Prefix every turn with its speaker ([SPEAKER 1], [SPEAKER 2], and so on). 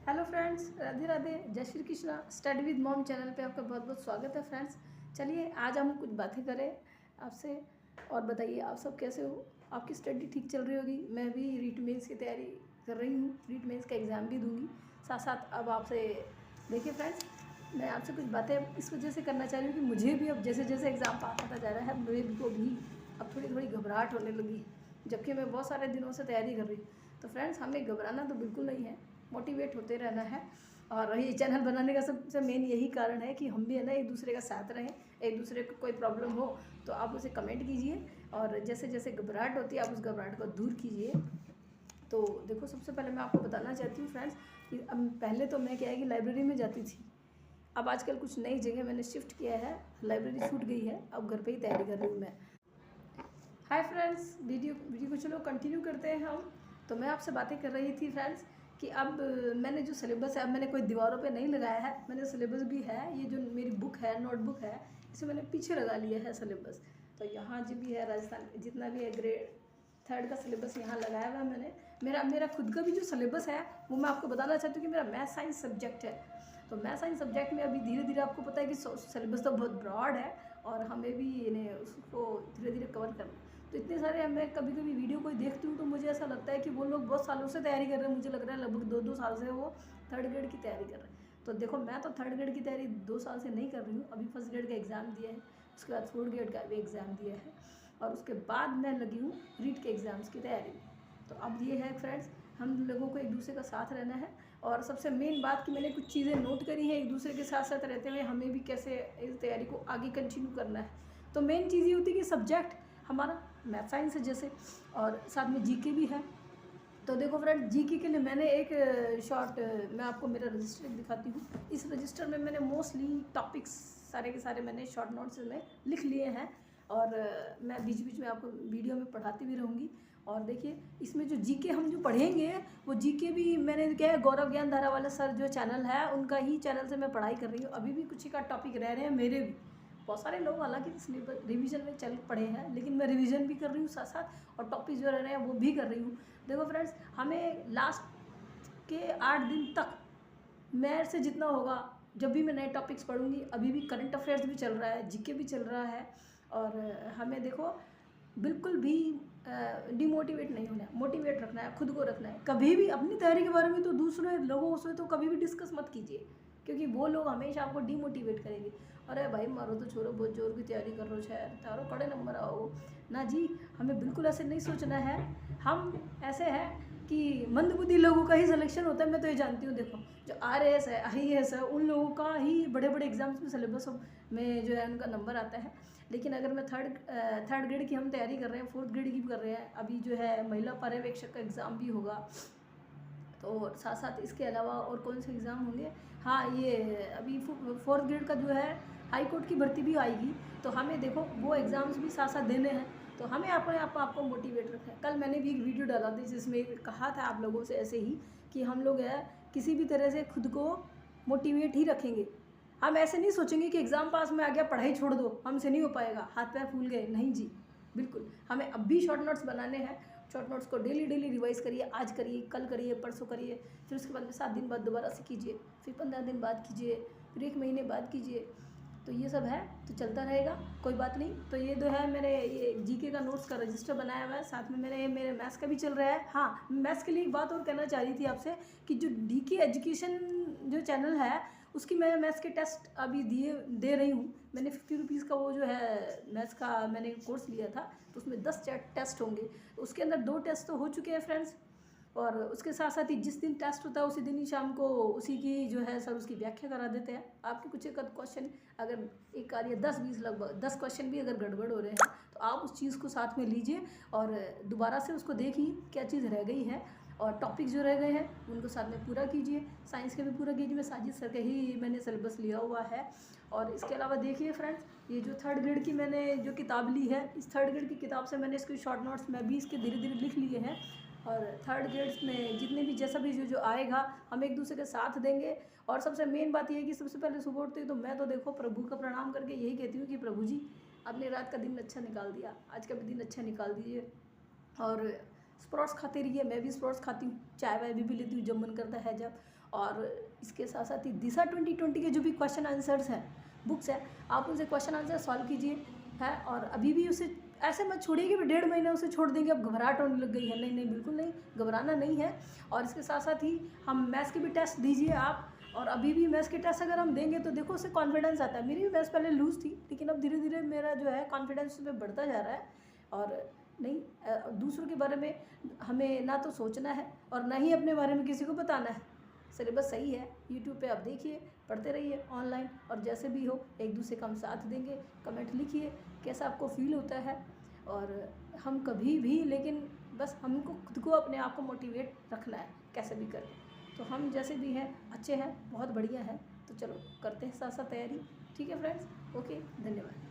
[SPEAKER 1] Hello friends, Radhe Radhe, जय Shri Krishna. Study with mom channel पे आपका बहुत बहुत स्वागत है फ्रेंड्स। चलिए आज हम कुछ बातें करें आपसे। और बताइए आप सब कैसे हो, आपकी स्टडी ठीक चल रही होगी। मैं भी रीट मेंस की तैयारी कर रही हूँ, रीट मेंस का एग्ज़ाम भी दूंगी साथ साथ। अब आपसे देखिए फ्रेंड्स, मैं आपसे कुछ बातें इस वजह से करना चाह रही हूँ कि मुझे भी अब जैसे जैसे एग्ज़ाम पास होता जा रहा है मुझे को भी अब थोड़ी थोड़ी घबराहट होने लगी, जबकि मैं बहुत सारे दिनों से तैयारी कर रही हूँ। तो फ्रेंड्स, हमें घबराना तो बिल्कुल नहीं है, मोटिवेट होते रहना है। और ये चैनल बनाने का सबसे मेन यही कारण है कि हम भी है ना एक दूसरे का साथ रहें। एक दूसरे को कोई प्रॉब्लम हो तो आप उसे कमेंट कीजिए, और जैसे जैसे घबराहट होती है आप उस घबराहट को दूर कीजिए। तो देखो, सबसे पहले मैं आपको बताना चाहती हूँ फ्रेंड्स कि अब पहले तो मैं क्या है कि लाइब्रेरी में जाती थी। अब आजकल कुछ नई जगह मैंने शिफ्ट किया है, लाइब्रेरी छूट गई है, अब घर पे ही तैयारी कर रही हूँ मैं। हाय फ्रेंड्स, वीडियो को चलो कंटिन्यू करते हैं हम। तो मैं आपसे बातें कर रही थी फ्रेंड्स कि अब मैंने जो सिलेबस है, अब मैंने कोई दीवारों पे नहीं लगाया है, मैंने सिलेबस भी है, ये जो मेरी बुक है, नोटबुक है, इसे मैंने पीछे लगा लिया है सिलेबस। तो यहाँ जो भी है राजस्थान जितना भी है ग्रेड 3 का सिलेबस यहाँ लगाया हुआ है मैंने। मेरा खुद का भी जो सिलेबस है वो मैं आपको बताना चाहती हूँ कि मेरा मैथ साइंस सब्जेक्ट है। तो मैथ साइंस सब्जेक्ट में अभी धीरे धीरे आपको पता है कि सिलेबस तो बहुत ब्रॉड है, और हमें भी इन्हें उसको धीरे धीरे कवर करना। तो इतने सारे मैं कभी कभी वीडियो कोई देखती हूँ तो मुझे ऐसा लगता है कि वो लोग बहुत सालों से तैयारी कर रहे हैं। मुझे लग रहा है लगभग 2-2 साल से वो 3rd ग्रेड की तैयारी कर रहे हैं। तो देखो, मैं तो 3rd ग्रेड की तैयारी 2 साल से नहीं कर रही हूँ। अभी 1st ग्रेड का एग्ज़ाम दिया है, उसके बाद 4th ग्रेड का भी एग्ज़ाम दिया है, और उसके बाद मैं लगी हूँ रीट के एग्ज़ाम्स की तैयारी में। तो अब ये है फ्रेंड्स, हम लोगों को एक दूसरे का साथ रहना है। और सबसे मेन बात कि मैंने कुछ चीज़ें नोट करी हैं, एक दूसरे के साथ साथ रहते हुए हमें भी कैसे इस तैयारी को आगे कंटिन्यू करना है। तो मेन चीज़ ये होती है कि सब्जेक्ट हमारा मैथ साइंस है जैसे, और साथ में जीके भी है। तो देखो फ्रेंड, जीके के लिए मैंने एक शॉर्ट, मैं आपको मेरा रजिस्टर दिखाती हूँ। इस रजिस्टर में मैंने मोस्टली टॉपिक्स सारे के सारे मैंने शॉर्ट नोट्स में लिख लिए हैं, और मैं बीच बीच में आपको वीडियो में पढ़ाती भी रहूँगी। और देखिए, इसमें जो जीके हम जो पढ़ेंगे वो जीके भी मैंने क्या है, गौरव ज्ञान धारा वाला सर जो चैनल है उनका ही चैनल से मैं पढ़ाई कर रही हूँ। अभी भी कुछ ही का टॉपिक रह रहे हैं मेरे भी। बहुत सारे लोग हालांकि रिवीजन में चल पड़े हैं, लेकिन मैं रिवीजन भी कर रही हूँ साथ साथ, और टॉपिक जो रह रहे हैं वो भी कर रही हूँ। देखो फ्रेंड्स, हमें लास्ट के 8 दिन तक मेरे से जितना होगा, जब भी मैं नए टॉपिक्स पढ़ूंगी, अभी भी करंट अफेयर्स भी चल रहा है, जीके भी चल रहा है, और हमें देखो बिल्कुल भी डिमोटिवेट नहीं होना है, मोटिवेट रखना है, खुद को रखना है। कभी भी अपनी तैयारी के बारे में तो दूसरे लोगों से तो कभी भी डिस्कस मत कीजिए, क्योंकि वो लोग हमेशा आपको डिमोटिवेट करेंगे। अरे भाई मारो तो छोड़ो, बहुत जोर की तैयारी कर लो, शायद तारो कड़े नंबर आओ ना जी। हमें बिल्कुल ऐसे नहीं सोचना है। हम ऐसे हैं कि मंदबुद्धि लोगों का ही सिलेक्शन होता है, मैं तो ये जानती हूँ। देखो, जो RAS है, IAS है, उन लोगों का ही बड़े बड़े एग्जाम्स में सिलेबस में जो है उनका नंबर आता है। लेकिन अगर मैं थर्ड ग्रेड की हम तैयारी कर रहे हैं, 4th ग्रेड की भी कर रहे हैं, अभी जो है महिला पर्यवेक्षक का एग्ज़ाम भी होगा, तो साथ साथ इसके अलावा और कौन से एग्ज़ाम होंगे। हाँ, ये अभी 4th ग्रेड का जो है हाई कोर्ट की भर्ती भी आएगी, तो हमें देखो वो एग्ज़ाम्स भी साथ साथ देने हैं। तो हमें अपने आपको मोटिवेट रखना है। कल मैंने भी एक वीडियो डाला था जिसमें कहा था आप लोगों से ऐसे ही कि हम लोग है किसी भी तरह से खुद को मोटिवेट ही रखेंगे। हम ऐसे नहीं सोचेंगे कि एग्ज़ाम पास में आ गया, पढ़ाई छोड़ दो, हमसे नहीं हो पाएगा, हाथ पैर फूल गए, नहीं जी, बिल्कुल। हमें अब भी शॉर्ट नोट्स बनाने हैं। शॉर्ट नोट्स को डेली डेली रिवाइज करिए, आज करिए, कल करिए, परसों करिए, फिर उसके बाद में 7 दिन बाद दोबारा से कीजिए, फिर 15 दिन बाद कीजिए, फिर 1 महीने बाद कीजिए। तो ये सब है, तो चलता रहेगा, कोई बात नहीं। तो ये जो है मेरे ये जीके का नोट्स का रजिस्टर बनाया हुआ है, साथ में मेरे मैथ्स का भी चल रहा है। हाँ, मैथ्स के लिए एक बात और कहना चाह रही थी आपसे कि जो DK एजुकेशन जो चैनल है उसकी मैं मैथ्स के टेस्ट अभी दे रही हूँ। मैंने 50 रुपीज़ का वो जो है मैथ्स का मैंने कोर्स लिया था, तो उसमें 10 टेस्ट होंगे। तो उसके अंदर 2 टेस्ट तो हो चुके हैं फ्रेंड्स, और उसके साथ साथ ही जिस दिन टेस्ट होता है उसी दिन ही शाम को उसी की जो है सर उसकी व्याख्या करा देते हैं। आपके कुछ एक क्वेश्चन अगर एक कार्य 10-20 लगभग 10 क्वेश्चन भी अगर गड़बड़ हो रहे हैं तो आप उस चीज़ को साथ में लीजिए और दोबारा से उसको देखिए क्या चीज़ रह गई है, और टॉपिक जो रह गए हैं उनको साथ में पूरा कीजिए। साइंस के भी पूरा कीजिए, साजिद सर का ही मैंने सिलेबस लिया हुआ है। और इसके अलावा देखिए फ्रेंड्स, ये जो 3rd ग्रेड की मैंने जो किताब ली है, इस 3rd ग्रेड की किताब से मैंने इसके शॉर्ट नोट्स मैं भी इसके धीरे धीरे लिख लिए हैं। और 3rd ग्रेड्स में जितने भी जैसा भी जो आएगा हम एक दूसरे के साथ देंगे। और सबसे मेन बात ये है कि सबसे पहले सुबह उठते ही तो मैं तो देखो प्रभु का प्रणाम करके यही कहती हूँ कि प्रभु जी आपने रात का दिन अच्छा निकाल दिया, आज का भी दिन अच्छा निकाल दीजिए। और स्प्राउट्स खाते रहिए, मैं भी स्प्राउट्स खाती हूँ, चाय वाय भी लेती हूँ जब मन करता है जब। और इसके साथ साथ ही दिशा 2020 के जो भी क्वेश्चन आंसर्स हैं, बुक्स है, आप उनसे क्वेश्चन आंसर सॉल्व कीजिए है। और अभी भी उसे ऐसे मत छोड़िए कि 1.5 महीने उसे छोड़ देंगे अब घबराहट होने लग गई है, नहीं नहीं बिल्कुल नहीं, घबराना नहीं है। और इसके साथ साथ ही हम मैथ्स के भी टेस्ट दीजिए आप, और अभी भी मैथ्स के टेस्ट अगर हम देंगे तो देखो उससे कॉन्फिडेंस आता है। मेरी भी मैथ्स पहले लूज़ थी, लेकिन अब धीरे धीरे मेरा जो है कॉन्फिडेंस पे बढ़ता जा रहा है। और नहीं, दूसरों के बारे में हमें ना तो सोचना है और ना ही अपने बारे में किसी को बताना है। सिलेबस सही है, यूट्यूब पे आप देखिए, पढ़ते रहिए ऑनलाइन, और जैसे भी हो एक दूसरे का हम साथ देंगे। कमेंट लिखिए कैसा आपको फील होता है। और हम कभी भी, लेकिन बस हमको खुद को अपने आप को मोटिवेट रखना है कैसे भी करें। तो हम जैसे भी हैं अच्छे हैं, बहुत बढ़िया है। तो चलो करते हैं साथ साथ तैयारी। ठीक है फ्रेंड्स, ओके, धन्यवाद।